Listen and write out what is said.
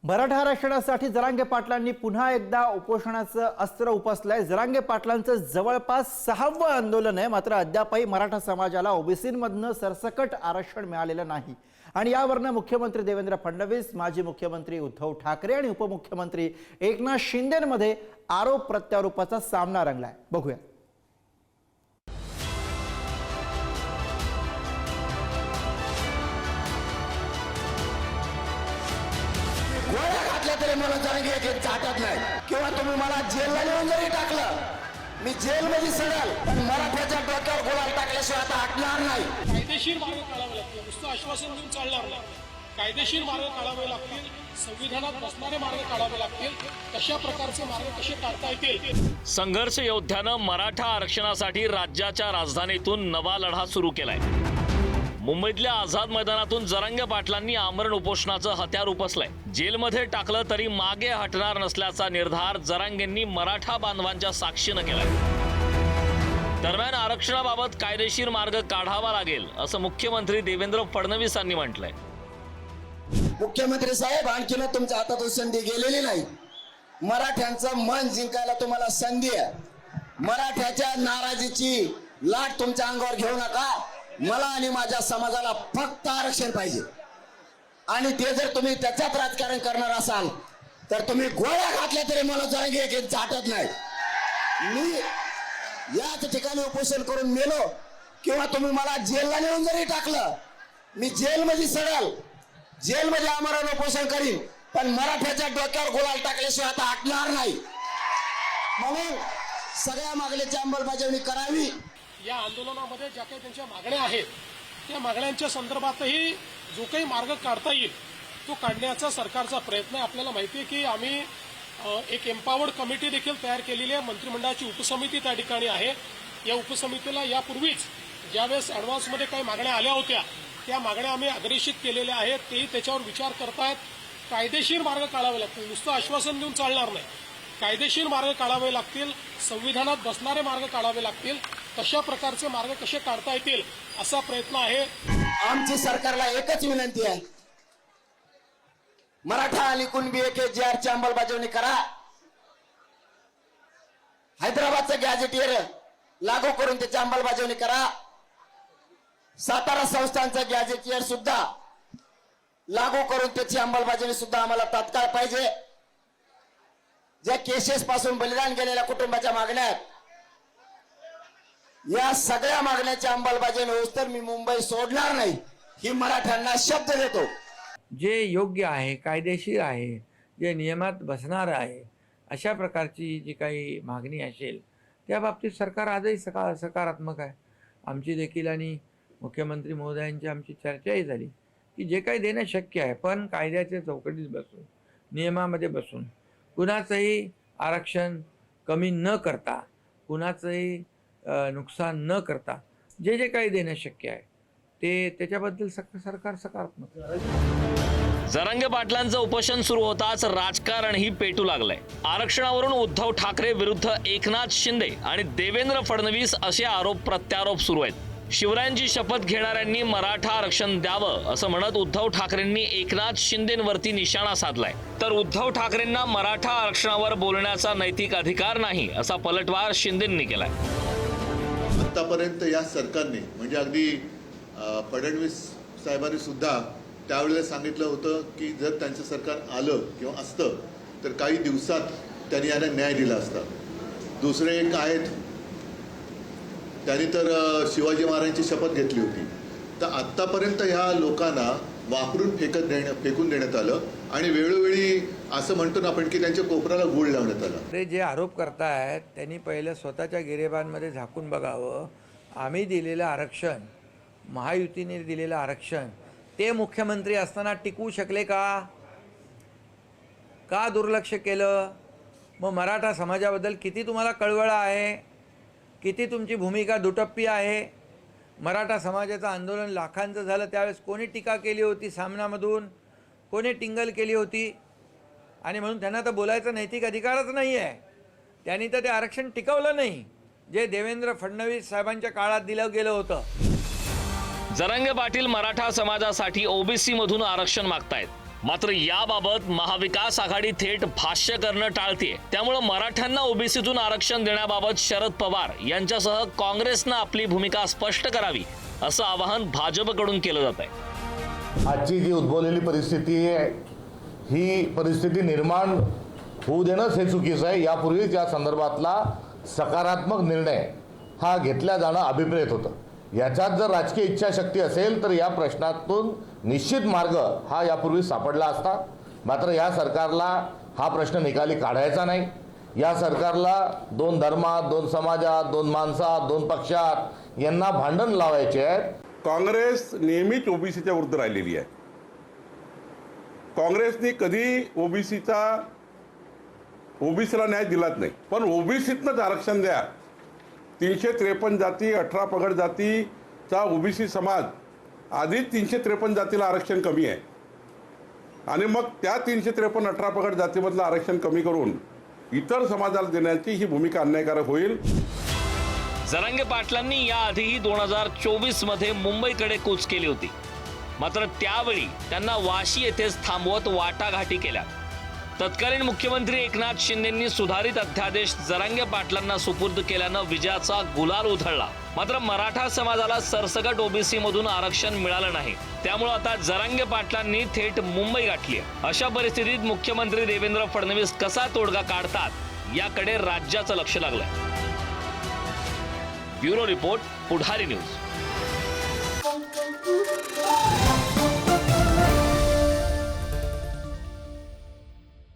मराठा आरक्षणासाठी जरांगे पाटलांनी पुन्हा एकदा उपोषणाचं अस्त्र उपसलंय। जरांगे पाटलांचं जवळपास 6वं आंदोलन आहे, मात्र अद्यापही मराठा समाजाला ओबीसीमधनं सरसकट आरक्षण मिळालेलं नाही। आणि यावरनं मुख्यमंत्री देवेंद्र फडणवीस, माजी मुख्यमंत्री उद्धव ठाकरे आणि उपमुख्यमंत्री एकनाथ शिंदेंमध्ये आरोप प्रत्यारोपाचा सामना रंगलाय। बघूया। तरी मला जरांगे एक चाटत नाही किंवा तुम्ही मला जेलला नेऊन जरी टाकलं, मी जेलमध्ये सडेल, पण मराठ्याच्या डोक्यावर गोळा टाकल्याशिवाय आता हटणार नाही। कायदेशीर मार्ग काढावे लागतील, नुसतं आश्वासन देऊन चालणार नाही। कायदेशीर मार्ग काढावे लागतील, संविधानात बसणारे मार्ग काढावे लागतील। तशा प्रकारचे मार्ग कसे काढता येतील? संघर्ष योद्ध्यानं मराठा आरक्षणासाठी राज्याच्या राजधानीतून नवा लढा सुरू केलाय। मुंबईतल्या आझाद मैदानातून जरांगे पाटलांनी आमरण उपोषणाचं हत्यार उपसलंय। जेलमध्ये टाकलं तरी मागे हटणार नसल्याचा निर्धार जरांगेंनी मराठा बांधवांच्या साक्षीनं केलाय। दरम्यान आरक्षणाबाबत कायदेशीर मार्ग काढावा लागेल असं मुख्यमंत्री देवेंद्र फडणवीसांनी म्हटलंय। मुख्यमंत्री साहेब, आणखीन तुमच्या हातातून संधी गेलेली नाही। मराठ्यांचं मन जिंकायला तुम्हाला संधी आहे। मराठ्याच्या नाराजीची लाट तुमच्या अंगावर घेऊ नका। मला आणि माझ्या समाजाला फक्त आरक्षण पाहिजे, आणि ते जर तुम्ही त्याच्यात राजकारण करणार असाल तर तुम्ही गोळ्या घातल्या तरी मला जरांगे एक चाटत नाही। मी याच ठिकाणी उपोषण करून मेलो किंवा तुम्ही मला जेलला नेऊन जरी टाकलं, मी जेलमध्ये सडेल, जेलमध्ये आमरण उपोषण करीन, पण मराठ्याच्या डोक्यावर गुलाल टाकल्याशिवाय आता हटणार नाही। म्हणून सगळ्या मागणीची अंमलबजावणी करावी। या आंदोलनामध्ये ज्या काही त्यांच्या मागण्या आहेत त्या मागण्यांच्या संदर्भातही जो काही मार्ग काढता येईल तो काढण्याचा सरकारचा प्रयत्न आहे। आपल्याला माहिती आहे की आम्ही एक एम्पावर्ड कमिटी देखील तयार केलेली आहे। मंत्रिमंडळाची उपसमिती त्या ठिकाणी आहे। या उपसमितीला यापूर्वीच ज्यावेळेस ॲडव्हान्समध्ये काही मागण्या आल्या होत्या त्या मागण्या आम्ही अग्रेषित केलेल्या आहेत। तेही त्याच्यावर विचार करतायत। कायदेशीर मार्ग काढावे लागतील, नुसतं आश्वासन देऊन चालणार नाही। कायदेशीर मार्ग काढावे लागतील, संविधानात बसणारे मार्ग काढावे लागतील। तशा प्रकारचे मार्ग कसे काढता येतील असा प्रयत्न आहे। आमची सरकारला एकच विनंती आहे, मराठा आणि कुणबी AKGR ची अंमलबजावणी करा। हैदराबादचं गॅझेटियर लागू करून त्याची अंमलबजावणी करा। सातारा संस्थानचं गॅझेटियर सुद्धा लागू करून त्याची अंमलबजावणी सुद्धा आम्हाला तात्काळ पाहिजे। ज्या केसेस पासून बलिदान गेलेल्या कुटुंबाच्या मागण्या आहेत, या सगळ्या मागण्याची अंमलबजावणी होऊस तर मी मुंबई सोडणार नाही, ही मराठ्यांना शब्द देतो। जे योग्य आहे, कायदेशीर आहे, जे नियमात बसणार आहे, अशा प्रकारची जी काही मागणी असेल त्या बाबतीत सरकार आजही सकारात्मक आहे। आमची देखील आणि मुख्यमंत्री महोदयांची आमची चर्चाही झाली की जे काही देणं शक्य आहे, पण कायद्याच्या चौकटीत बसून, नियमामध्ये बसून, कुणाचंही आरक्षण कमी न करता, कुणाचंही नुकसान न करता जे जे काही देणं शक्य आहे ते त्याच्याबद्दल सरकार सकारात्मक आहे। जरांगे पाटलांचं उपोषण सुरू होताच राजकारणही पेटू लागलंय। आरक्षणावरून उद्धव ठाकरे विरुद्ध एकनाथ शिंदे आणि देवेंद्र फडणवीस असे आरोप प्रत्यारोप सुरू आहेत। शिवरायांची शपथ घेणाऱ्यांनी मराठा आरक्षण द्यावं असं म्हणत उद्धव ठाकरेंनी एकनाथ शिंदेंवरती निशाणा साधलाय, तर उद्धव ठाकरेंना मराठा आरक्षणावर बोलण्याचा नैतिक अधिकार नाही असा पलटवार शिंदेंनी केलाय। आतापर्यंत या सरकारने म्हणजे अगदी फडणवीस साहेबांनी सुद्धा त्यावेळेला सांगितलं होतं की जर त्यांचं सरकार आलं किंवा असतं तर काही दिवसात त्यांनी यांना न्याय दिला असता। दुसरे एक आहेत, त्यांनी तर शिवाजी महाराजांची शपथ घेतली होती। तर आत्तापर्यंत ह्या लोकांना वापरून फेकून देण्यात आलं आणि वेळोवेळी असं म्हणतो ना आपण की त्यांच्या कोपराला गूळ लावण्यात आला। ते जे आरोप करतायत त्यांनी पहिलं स्वतःच्या गिरेबांमध्ये झाकून बघावं। आम्ही दिलेलं आरक्षण, महायुतीने दिलेलं आरक्षण ते मुख्यमंत्री असताना टिकवू शकले का? का दुर्लक्ष केलं? मग मराठा समाजाबद्दल किती तुम्हाला कळवळा आहे, किती तुमची भूमिका दुटप्पी आहे? मराठा समाजाचं आंदोलन लाखांचं झालं त्यावेळेस कोणी टीका केली होती सामनामधून, कोणी टिंगल केली होती? आणि म्हणून त्यांना तर बोलायचा नैतिक अधिकारच नाही आहे। त्यांनी तर ते आरक्षण टिकवलं नाही जे देवेंद्र फडणवीस साहेबांच्या काळात दिलं गेलं होतं। जरांगे पाटील मराठा समाजासाठी ओबीसी मधून आरक्षण मागतायत। मात्र याबाबत महाविकास आघाडी थेट भाष्य करणं टाळतेय. त्यामुळे मराठ्यांना ओबीसीतून आरक्षण देण्याबाबत शरद पवार यांच्यासह काँग्रेसनं आपली भूमिका स्पष्ट करावी असं आवाहन भाजपकडून केलं जात आहे. आजची जी उद्भवलेली परिस्थिती आहे ही परिस्थिती निर्माण होऊ देणंच हे चुकीचं आहे. यापूर्वीच या संदर्भातला सकारात्मक निर्णय हा घेतला जाणं अभिप्रेत होतं. याच्यात जर राजकीय इच्छाशक्ती असेल तर या प्रश्नातून निश्चित मार्ग हा यापूर्वी सापडला असता. मात्र या सरकारला हा प्रश्न निकाली काढायचा नाही. या सरकारला 2 धर्मात, 2 समाजात, 2 माणसात, 2 पक्षात यांना भांडण लावायचे आहेत. काँग्रेस नेहमीच ओबीसीच्या विरुद्ध राहिलेली आहे. काँग्रेसने कधी ओबीसीला न्याय दिलाच नाही. पण ओबीसीतनंच आरक्षण द्या. 353 जाती, 18 पगड जातीचा ओबीसी समाज आधीच 353 जातीला आरक्षण कमी आहे आणि मग त्या 353 18 पगड जातीमधलं आरक्षण कमी करून इतर समाजाला देण्याची ही भूमिका अन्यायकारक होईल. जरांगे पाटलांनी याआधीही 2024 मध्ये मुंबईकडे कूच केली होती. मात्र त्यावेळी त्यांना वाशी येथेच थांबवत वाटाघाटी केल्या. तत्कालीन मुख्यमंत्री एकनाथ शिंदेंनी सुधारित अध्यादेश जरांगे पाटलांना सुपूर्द केल्यानं विजयाचा गुलाल उधळला. मात्र मराठा समाजाला सरसकट ओबीसी मधून आरक्षण मिळालं नाही. त्यामुळे आता जरांगे पाटलांनी थेट मुंबई गाठली आहे. अशा परिस्थितीत मुख्यमंत्री देवेंद्र फडणवीस कसा तोडगा काढतात याकडे राज्याचं लक्ष लागलंय. ब्युरो रिपोर्ट, पुढारी न्यूज.